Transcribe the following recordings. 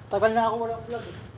Tagal na ako walang vlog eh.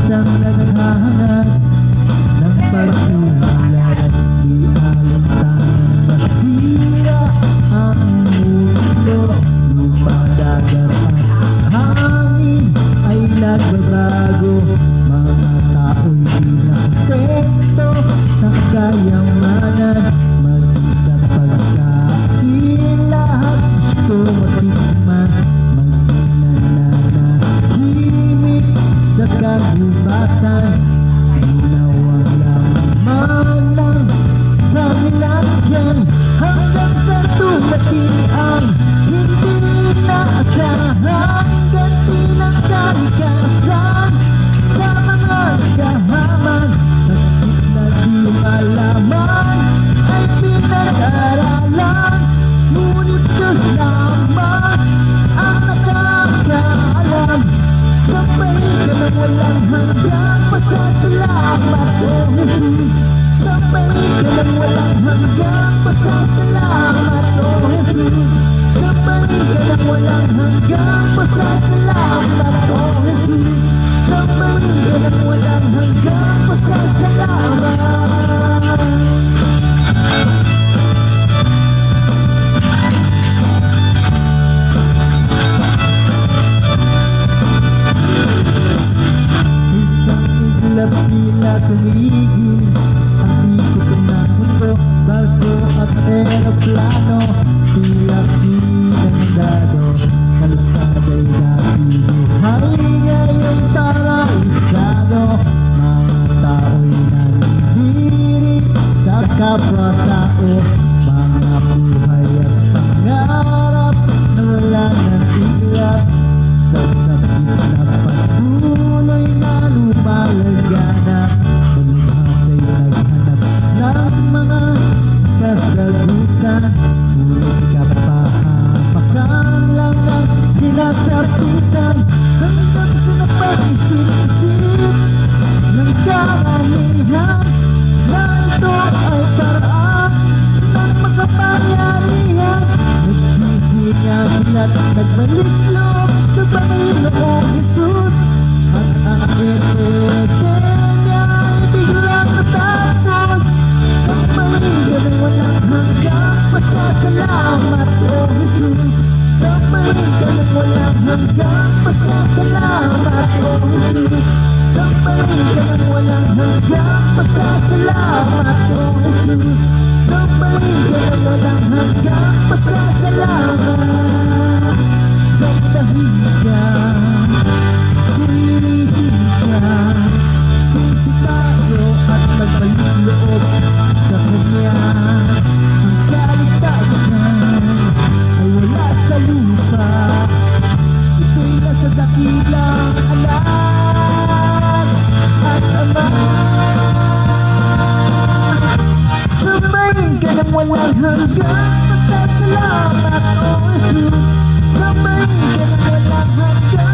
isang naghahangad ng pagtulad at di alintang masira ang mundo. Lumadagat at hangin ay nagbabago, mga tao'y di nakontento sa kayamanan, maging sa pagkain lahat gusto matikman, maging nananahimik sa kagubatan. Ginawang laman ng kanilang tiyan hanggang sa dumating ang hindi inaasahang ganti ng kalikasan sa mga kahaman. Sakit na di malaman ay pinag-aralan, ngunit Diyos lamang ang nakakaalam. Sabay ka ng walang hanggang pasasalamat, O Jesus. Sabay ka ng walang hanggang pasasalamat, O Jesus. Sabay ka ng walang hanggang pasasalamat, O Jesus. Sabay ka ng walang hanggang pasasalamat. Tila tumigil ang ikot ng mundo, barko at aeroplano, tila pinagdado, kalusada'y dati buhay ngayong taraisado. Mga tao'y nandirik sa kapwa-tao, mga buhay at pangarap na wala ng ilat, sa sakit na patuloy na lumalagana. Palibhasa'y naghanap ng mga kasagutan, ngunit kapahamakan lang ang sinasapitan, hanggang sa napag-isip-isip ng karamihan na ito ay paraan ng makapangyarihan. Nagsisinga sila't nagbalik loob sa Panginoong Jesus, at ang epidemya ay biglang natapos. Sabay ka ng walang hanggang pasasalamat, O Jesus. Sabay ka ng walang hanggang pasasalamat, O Jesus. Sabay ka ng walang hanggang pasasalamat, O Jesus. Sabay ka ng walang hanggang pasasalamat. Sa tahimik pumihig ka, sisi tayo at magbalik loob sa Kanya. Ang kaligtasan ay wala sa lupa, ito'y nasa dakilang Anak at Ama. Sabayin ka ng walang hanggang pasasalamat, O Jesus. Sabayin ka ng walang hanggang